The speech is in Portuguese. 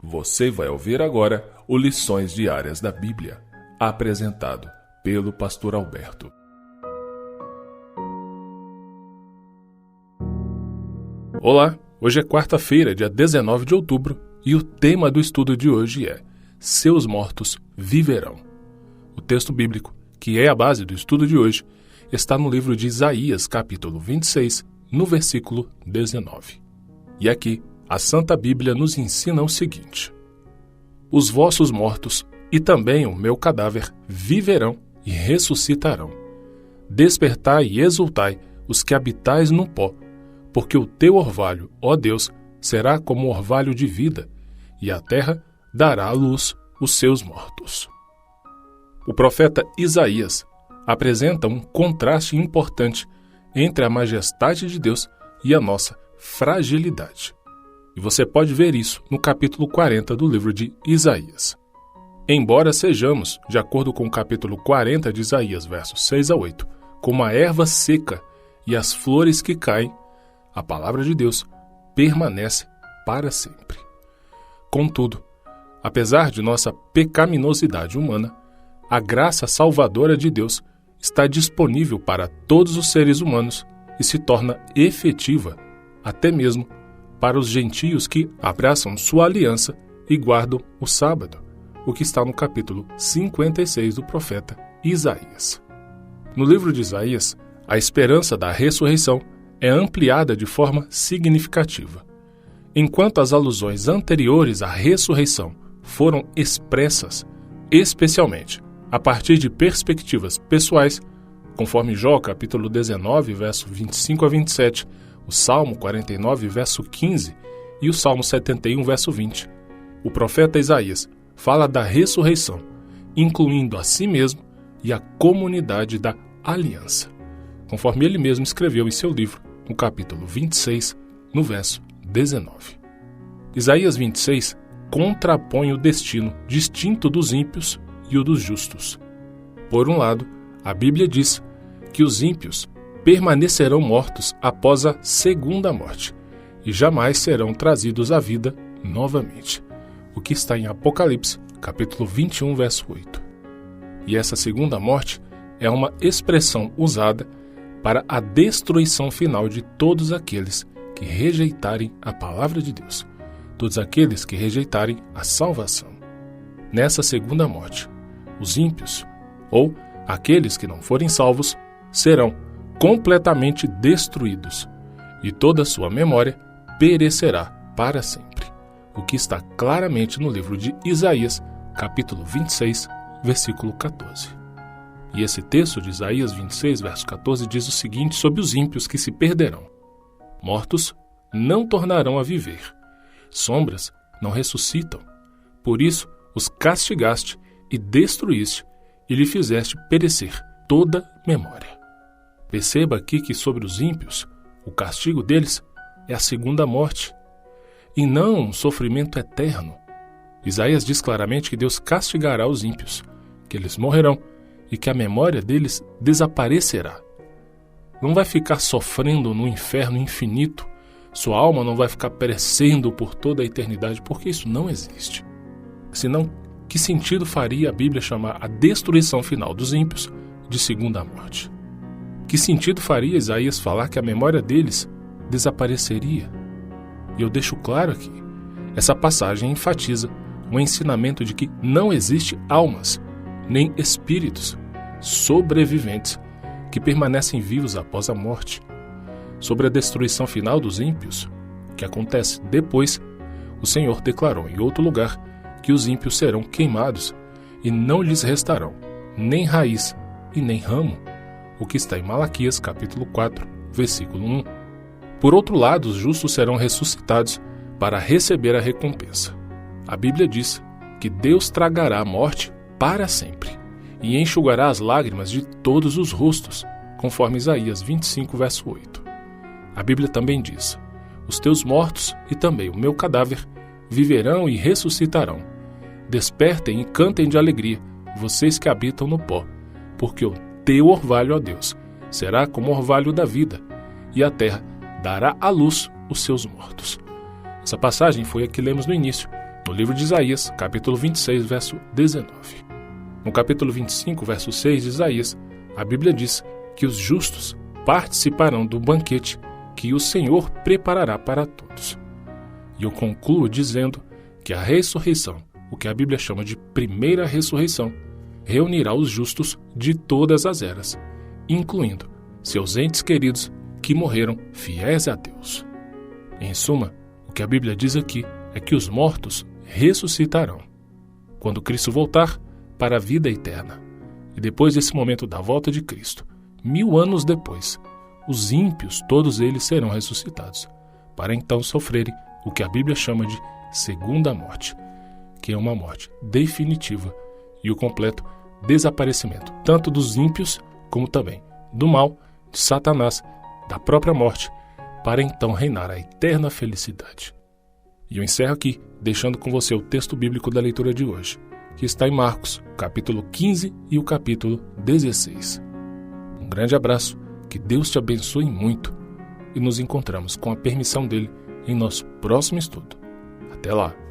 Você vai ouvir agora o Lições Diárias da Bíblia, apresentado pelo Pastor Alberto. Olá, hoje é quarta-feira, dia 19 de outubro, e o tema do estudo de hoje é Seus mortos viverão. O texto bíblico, que é a base do estudo de hoje, está no livro de Isaías, capítulo 26, no versículo 19. E aqui, a Santa Bíblia nos ensina o seguinte: os vossos mortos e também o meu cadáver viverão e ressuscitarão. Despertai e exultai os que habitais no pó, porque o teu orvalho, ó Deus, será como orvalho de vida, e a terra dará à luz os seus mortos. O profeta Isaías apresenta um contraste importante entre a majestade de Deus e a nossa fragilidade. E você pode ver isso no capítulo 40 do livro de Isaías. Embora sejamos, de acordo com o capítulo 40 de Isaías, versos 6 a 8, como a erva seca e as flores que caem, a palavra de Deus permanece para sempre. Contudo, apesar de nossa pecaminosidade humana, a graça salvadora de Deus está disponível para todos os seres humanos e se torna efetiva até mesmo para os gentios que abraçam sua aliança e guardam o sábado, o que está no capítulo 56 do profeta Isaías. No livro de Isaías, a esperança da ressurreição é ampliada de forma significativa. Enquanto as alusões anteriores à ressurreição foram expressas, especialmente a partir de perspectivas pessoais, conforme Jó, capítulo 19, verso 25 a 27, o Salmo 49, verso 15 e o Salmo 71, verso 20. O profeta Isaías fala da ressurreição, incluindo a si mesmo e a comunidade da aliança, conforme ele mesmo escreveu em seu livro, no capítulo 26, no verso 19. Isaías 26 contrapõe o destino distinto dos ímpios e o dos justos. Por um lado, a Bíblia diz que os ímpios permanecerão mortos após a segunda morte e jamais serão trazidos à vida novamente, o que está em Apocalipse, capítulo 21, verso 8. E essa segunda morte é uma expressão usada para a destruição final de todos aqueles que rejeitarem a palavra de Deus, todos aqueles que rejeitarem a salvação. Nessa segunda morte, os ímpios, ou aqueles que não forem salvos, serão completamente destruídos, e toda sua memória perecerá para sempre, o que está claramente no livro de Isaías, capítulo 26, versículo 14. E esse texto de Isaías 26, verso 14, diz o seguinte sobre os ímpios que se perderão: mortos não tornarão a viver, sombras não ressuscitam, por isso os castigaste e destruíste, e lhe fizeste perecer toda memória. Perceba aqui que sobre os ímpios, o castigo deles é a segunda morte, e não um sofrimento eterno. Isaías diz claramente que Deus castigará os ímpios, que eles morrerão e que a memória deles desaparecerá. Não vai ficar sofrendo no inferno infinito, sua alma não vai ficar perecendo por toda a eternidade, porque isso não existe. Senão, que sentido faria a Bíblia chamar a destruição final dos ímpios de segunda morte? Que sentido faria Isaías falar que a memória deles desapareceria? E eu deixo claro aqui, essa passagem enfatiza o ensinamento de que não existe almas, nem espíritos sobreviventes que permanecem vivos após a morte. Sobre a destruição final dos ímpios, que acontece depois, o Senhor declarou em outro lugar que os ímpios serão queimados e não lhes restarão nem raiz e nem ramo, o que está em Malaquias, capítulo 4, versículo 1. Por outro lado, os justos serão ressuscitados para receber a recompensa. A Bíblia diz que Deus tragará a morte para sempre e enxugará as lágrimas de todos os rostos, conforme Isaías 25, verso 8. A Bíblia também diz: os teus mortos e também o meu cadáver viverão e ressuscitarão. Despertem e cantem de alegria, vocês que habitam no pó, porque o teu orvalho, ó Deus, será como orvalho da vida, e a terra dará à luz os seus mortos. Essa passagem foi a que lemos no início, no livro de Isaías, capítulo 26, verso 19. No capítulo 25, verso 6 de Isaías, a Bíblia diz que os justos participarão do banquete que o Senhor preparará para todos. E eu concluo dizendo que a ressurreição, o que a Bíblia chama de primeira ressurreição, reunirá os justos de todas as eras, incluindo seus entes queridos que morreram fiéis a Deus. Em suma, o que a Bíblia diz aqui é que os mortos ressuscitarão quando Cristo voltar para a vida eterna. E depois desse momento da volta de Cristo, 1000 anos depois, os ímpios, todos eles serão ressuscitados, para então sofrerem o que a Bíblia chama de segunda morte, que é uma morte definitiva e o completo desaparecimento, tanto dos ímpios como também do mal, de Satanás, da própria morte, para então reinar a eterna felicidade. E eu encerro aqui, deixando com você o texto bíblico da leitura de hoje, que está em Marcos, capítulo 15 e o capítulo 16. Um grande abraço, que Deus te abençoe muito e nos encontramos com a permissão dele em nosso próximo estudo. Até lá!